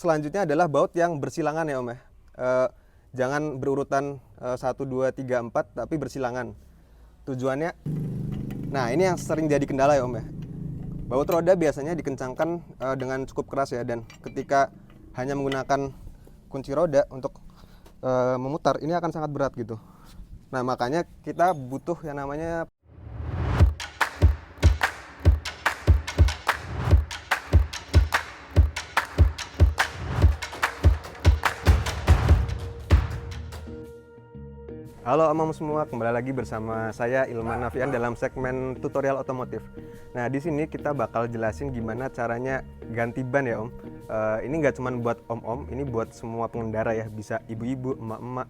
Selanjutnya adalah baut yang bersilangan ya Om ya. Jangan berurutan 1, 2, 3, 4 tapi bersilangan. Tujuannya, nah ini yang sering jadi kendala ya Om ya. Baut roda biasanya dikencangkan dengan cukup keras ya, dan ketika hanya menggunakan kunci roda untuk memutar ini akan sangat berat gitu. Nah makanya kita butuh yang namanya Halo Om semua, kembali lagi bersama saya Ilman Nafian dalam segmen tutorial otomotif. Nah di sini kita bakal jelasin gimana caranya ganti ban ya Om. Ini nggak cuma buat om-om, ini buat semua pengendara ya, bisa ibu-ibu, emak-emak.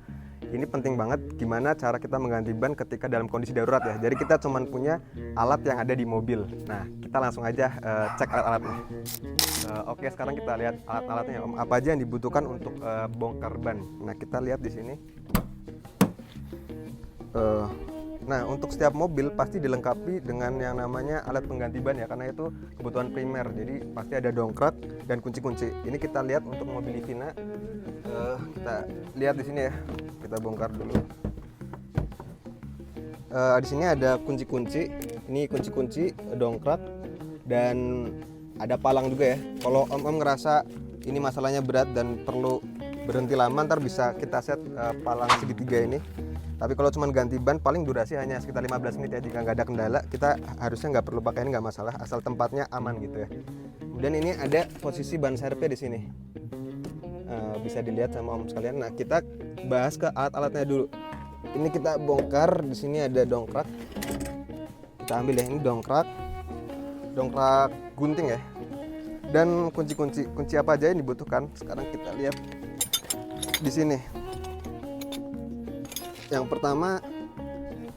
Ini penting banget gimana cara kita mengganti ban ketika dalam kondisi darurat ya. Jadi kita cuma punya alat yang ada di mobil. Nah kita langsung aja cek alat-alatnya. Oke, sekarang kita lihat alat-alatnya Om. Apa aja yang dibutuhkan untuk bongkar ban. Nah kita lihat di sini. Nah untuk setiap mobil pasti dilengkapi dengan yang namanya alat pengganti ban ya, karena itu kebutuhan primer. Jadi pasti ada dongkrak dan kunci-kunci. Ini kita lihat untuk mobil Livina. Kita lihat di sini ya. Kita bongkar dulu. Di sini ada kunci-kunci. Ini kunci-kunci, dongkrak, dan ada palang juga ya. Kalau om ngerasa ini masalahnya berat dan perlu berhenti lama, ntar bisa kita set palang segitiga ini. Tapi kalau cuma ganti ban paling durasi hanya sekitar 15 menit ya. Jika nggak ada kendala kita harusnya nggak perlu pakai, ini nggak masalah, asal tempatnya aman gitu ya. Kemudian ini ada posisi ban serepnya di sini, bisa dilihat sama om sekalian. Nah kita bahas ke alat-alatnya dulu. Ini kita bongkar. Di sini ada dongkrak, kita ambil ya. Ini dongkrak gunting ya, dan kunci apa aja yang dibutuhkan. Sekarang kita lihat di sini. Yang pertama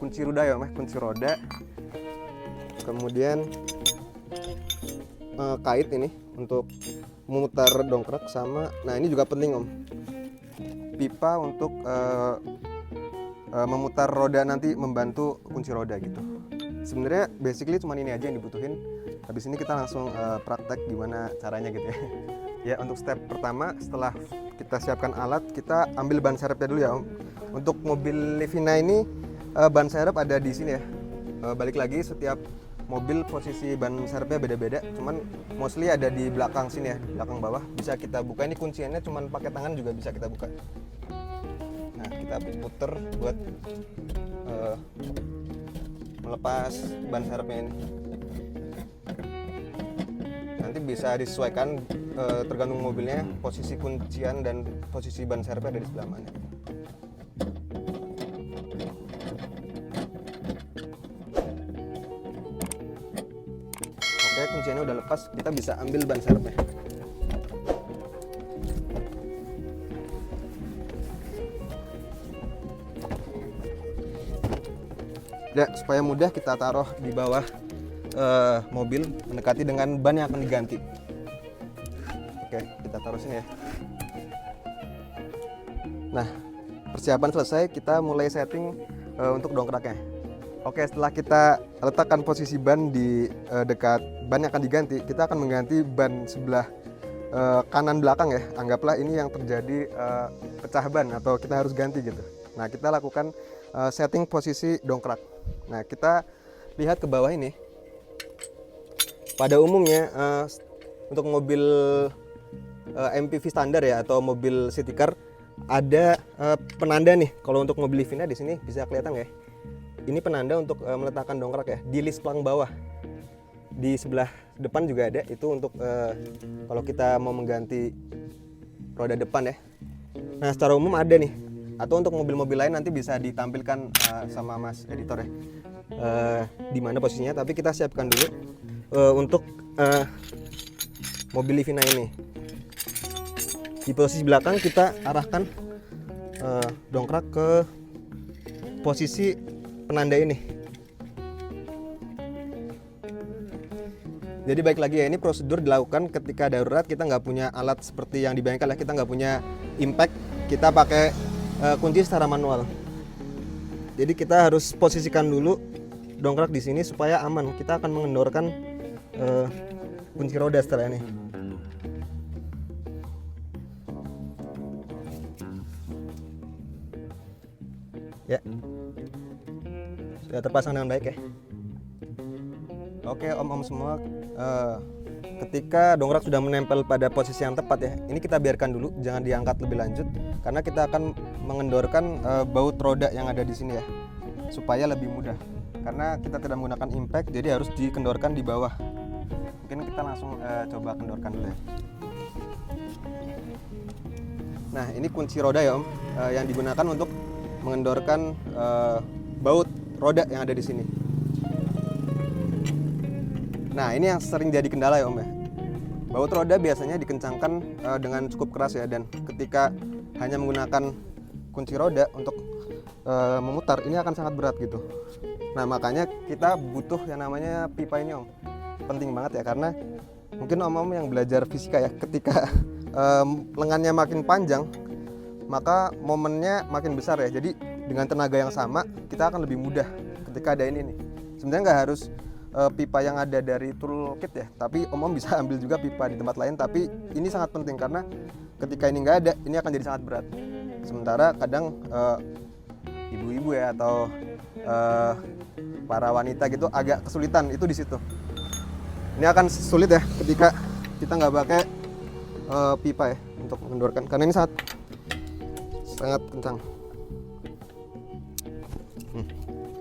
kunci roda ya Mas, kunci roda. Kemudian kait ini untuk memutar dongkrak, sama nah ini juga penting Om, pipa untuk memutar roda, nanti membantu kunci roda gitu. Sebenarnya basically cuma ini aja yang dibutuhin. Habis ini kita langsung praktek gimana caranya gitu ya. Ya untuk step pertama setelah kita siapkan alat, kita ambil ban serepnya dulu ya Om. Untuk mobil Livina ini ban serep ada di sini ya. Balik lagi, setiap mobil posisi ban serepnya beda-beda, cuman mostly ada di belakang sini ya, belakang bawah. Bisa kita buka, ini kunciannya cuman pakai tangan juga bisa kita buka. Nah kita puter buat melepas ban serepnya ini. Nanti bisa disesuaikan tergantung mobilnya, posisi kuncian dan posisi ban serepnya ada di sebelah mana. Oke, kunciannya udah lepas, kita bisa ambil ban serepnya. Ya, supaya mudah kita taruh di bawah mobil, mendekati dengan ban yang akan diganti. Oke, kita taruh sini ya. Nah, persiapan selesai, kita mulai setting untuk dongkraknya. Oke, setelah kita letakkan posisi ban di dekat ban yang akan diganti, kita akan mengganti ban sebelah kanan belakang ya. Anggaplah ini yang terjadi pecah ban atau kita harus ganti gitu. Nah, kita lakukan setting posisi dongkrak. Nah, kita lihat ke bawah ini. Pada umumnya untuk mobil MPV standar ya atau mobil city car ada penanda nih. Kalau untuk mobil Livina di sini bisa kelihatan ya. Ini penanda untuk meletakkan dongkrak ya di lis plang bawah. Di sebelah depan juga ada, itu untuk kalau kita mau mengganti roda depan ya. Nah secara umum ada nih, atau untuk mobil-mobil lain nanti bisa ditampilkan sama Mas editor ya di mana posisinya. Tapi kita siapkan dulu untuk mobil Livina ini. Di posisi belakang kita arahkan dongkrak ke posisi penanda ini. Jadi baik lagi ya, ini prosedur dilakukan ketika darurat, kita nggak punya alat seperti yang dibayangkan ya, kita nggak punya impact, kita pakai kunci secara manual. Jadi kita harus posisikan dulu dongkrak di sini supaya aman. Kita akan mengendorkan kunci roda setelah ini. Ya, sudah terpasang dengan baik ya. Oke om-om semua, ketika dongkrak sudah menempel pada posisi yang tepat ya, ini kita biarkan dulu, jangan diangkat lebih lanjut karena kita akan mengendorkan baut roda yang ada di sini ya, supaya lebih mudah. Karena kita tidak menggunakan impact, jadi harus dikendorkan di bawah. Mungkin kita langsung coba kendorkan dulu ya. Nah ini kunci roda ya om, yang digunakan untuk mengendorkan baut roda yang ada di sini. Nah ini yang sering jadi kendala ya om ya. Baut roda biasanya dikencangkan dengan cukup keras ya, dan ketika hanya menggunakan kunci roda untuk memutar, ini akan sangat berat gitu. Nah makanya kita butuh yang namanya pipa ini om. Penting banget ya, karena mungkin om-om yang belajar fisika ya, ketika lengannya makin panjang maka momennya makin besar ya. Jadi dengan tenaga yang sama kita akan lebih mudah ketika ada ini nih. Sebenarnya nggak harus pipa yang ada dari toolkit ya, tapi om bisa ambil juga pipa di tempat lain, tapi ini sangat penting karena ketika ini nggak ada, ini akan jadi sangat berat. Sementara kadang ibu-ibu ya atau para wanita gitu agak kesulitan itu di situ. Ini akan sulit ya ketika kita nggak pakai pipa ya untuk mengendorkan, karena ini sangat kencang.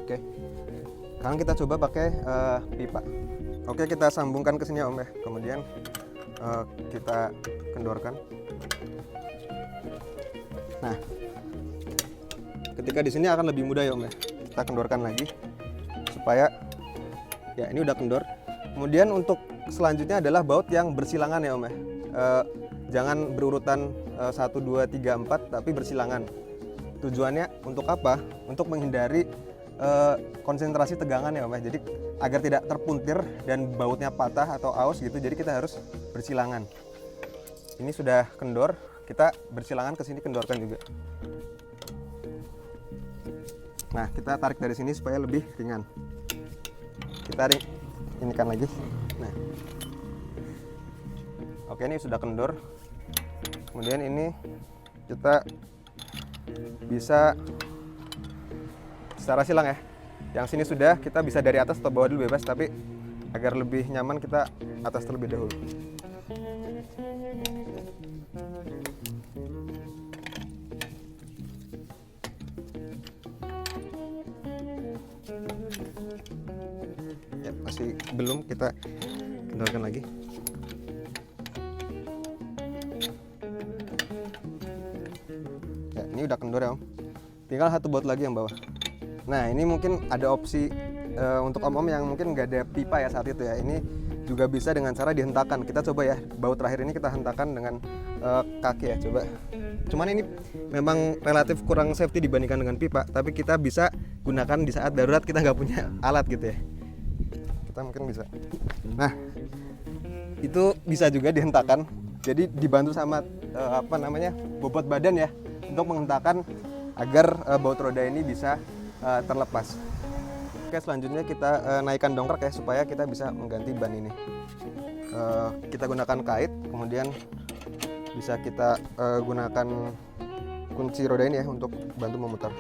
Oke. Sekarang kita coba pakai pipa. Oke, kita sambungkan ke sini ya om ya. Kemudian kita kendorkan. Nah, ketika di sini akan lebih mudah ya om ya. Kita kendorkan lagi supaya ya ini udah kendor. Kemudian untuk selanjutnya adalah baut yang bersilangan ya om ya. Jangan berurutan 1, 2, 3, 4 tapi bersilangan. Tujuannya untuk apa? Untuk menghindari konsentrasi tegangan ya om ya. Jadi agar tidak terpuntir dan bautnya patah atau aus gitu, jadi kita harus bersilangan. Ini sudah kendor, kita bersilangan ke sini, kendorkan juga. Nah kita tarik dari sini supaya lebih ringan. Kita inikan lagi. Nah oke, ini sudah kendor. Kemudian ini kita bisa secara silang ya. Yang sini sudah, kita bisa dari atas atau bawah dulu bebas, tapi agar lebih nyaman kita atas terlebih dahulu. Ya, masih belum, kita kendorkan lagi. Ya, ini udah kendor ya om. Tinggal satu baut lagi yang bawah. Nah ini mungkin ada opsi untuk om-om yang mungkin nggak ada pipa ya saat itu ya. Ini juga bisa dengan cara dihentakkan. Kita coba ya, baut terakhir ini kita hentakan dengan kaki ya, coba. Cuman ini memang relatif kurang safety dibandingkan dengan pipa, tapi kita bisa gunakan di saat darurat kita nggak punya alat gitu ya. Kita mungkin bisa. Nah itu bisa juga dihentakkan. Jadi dibantu sama bobot badan ya, untuk menghentakkan agar baut roda ini bisa terlepas. Oke, selanjutnya kita naikkan dongkrak ya supaya kita bisa mengganti ban ini. Kita gunakan kait, kemudian bisa kita gunakan kunci roda ini ya untuk bantu memutar.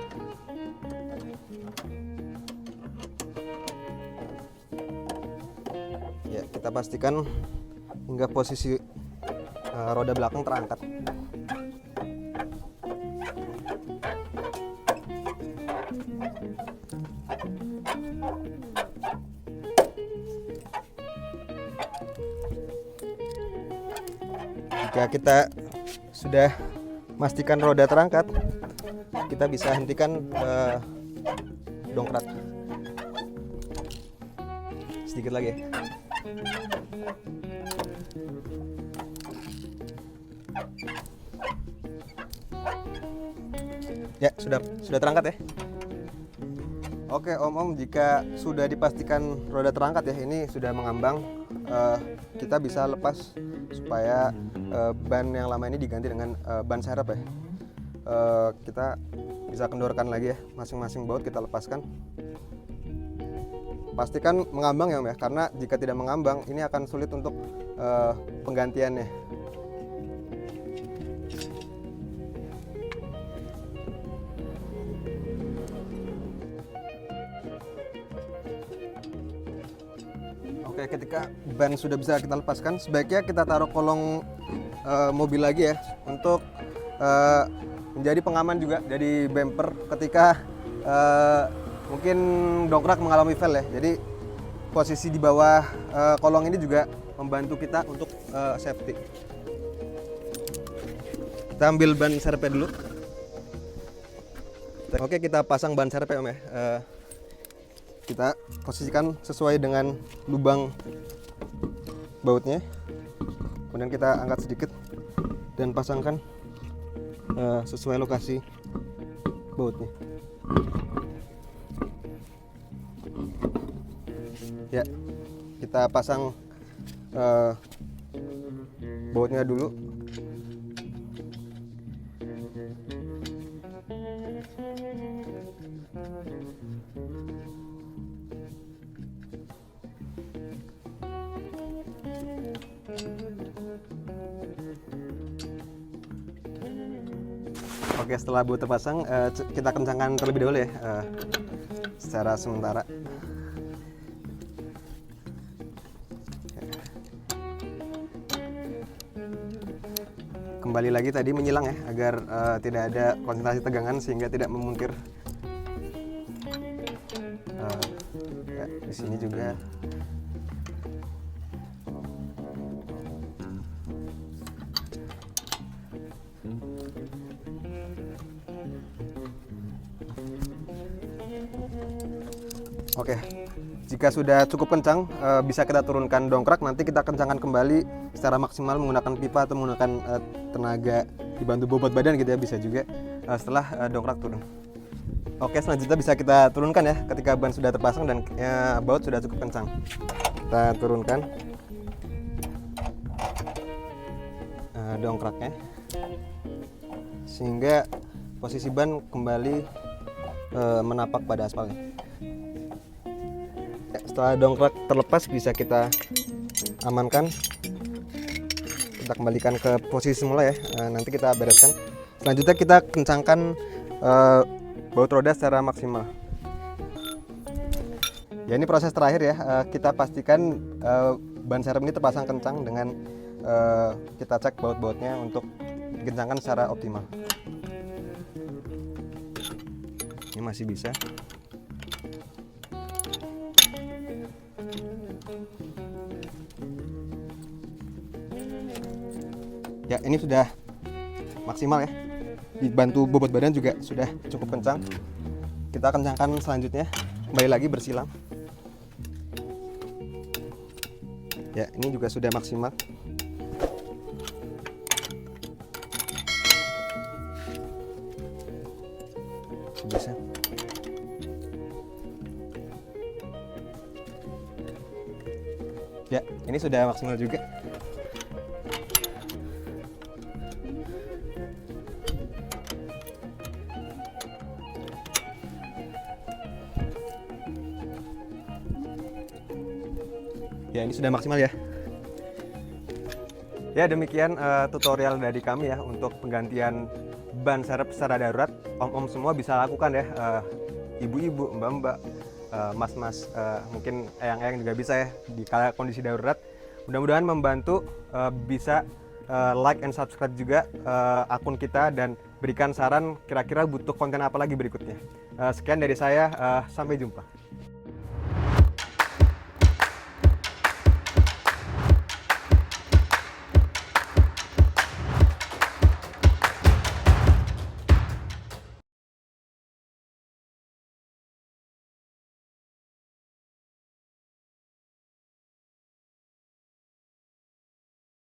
Ya, kita pastikan hingga posisi roda belakang terangkat. Jika kita sudah memastikan roda terangkat, kita bisa hentikan dongkrak. Sedikit lagi. Ya, sudah terangkat ya. Oke om-om, jika sudah dipastikan roda terangkat ya, ini sudah mengambang, kita bisa lepas supaya ban yang lama ini diganti dengan ban serep ya. Kita bisa kendorkan lagi ya, masing-masing baut kita lepaskan. Pastikan mengambang ya om ya, karena jika tidak mengambang ini akan sulit untuk penggantiannya. Oke, ketika ban sudah bisa kita lepaskan, sebaiknya kita taruh kolong mobil lagi ya, untuk menjadi pengaman juga dari bumper ketika mungkin dongkrak mengalami fail ya. Jadi posisi di bawah kolong ini juga membantu kita untuk safety. Kita ambil ban serepnya dulu. Oke, kita pasang ban serepnya Om ya. Kita posisikan sesuai dengan lubang bautnya, kemudian kita angkat sedikit dan pasangkan sesuai lokasi bautnya. Ya, kita pasang bautnya dulu. Oke, setelah baut terpasang, kita kencangkan terlebih dahulu ya, secara sementara. Kembali lagi tadi menyilang ya, agar tidak ada konsentrasi tegangan sehingga tidak memuntir. Ya, di sini juga. Oke, jika sudah cukup kencang, bisa kita turunkan dongkrak. Nanti kita kencangkan kembali secara maksimal menggunakan pipa atau menggunakan tenaga dibantu bobot badan gitu ya, bisa juga setelah dongkrak turun. Oke, selanjutnya bisa kita turunkan ya ketika ban sudah terpasang dan baut sudah cukup kencang. Kita turunkan dongkraknya sehingga posisi ban kembali menapak pada aspalnya. Setelah dongkrak terlepas, bisa kita amankan, kita kembalikan ke posisi semula ya. Nanti kita bereskan. Selanjutnya kita kencangkan baut roda secara maksimal. Ya, ini proses terakhir ya. Kita pastikan ban serep ini terpasang kencang dengan kita cek baut-bautnya untuk dikencangkan secara optimal. Ini masih bisa. Ya, ini sudah maksimal ya. Dibantu bobot badan juga sudah cukup kencang. Kita kencangkan selanjutnya, kembali lagi bersilang. Ya, ini juga sudah maksimal. Bisa. Ya, ini sudah maksimal juga. Ya, ini sudah maksimal ya. Ya, demikian tutorial dari kami ya untuk penggantian ban serep secara darurat. Om-om semua bisa lakukan ya, ibu-ibu, mbak-mbak, mas-mas, mungkin eyang-eyang juga bisa ya di kala kondisi darurat. Mudah-mudahan membantu. Bisa like and subscribe juga akun kita dan berikan saran kira-kira butuh konten apa lagi berikutnya. Sekian dari saya, sampai jumpa.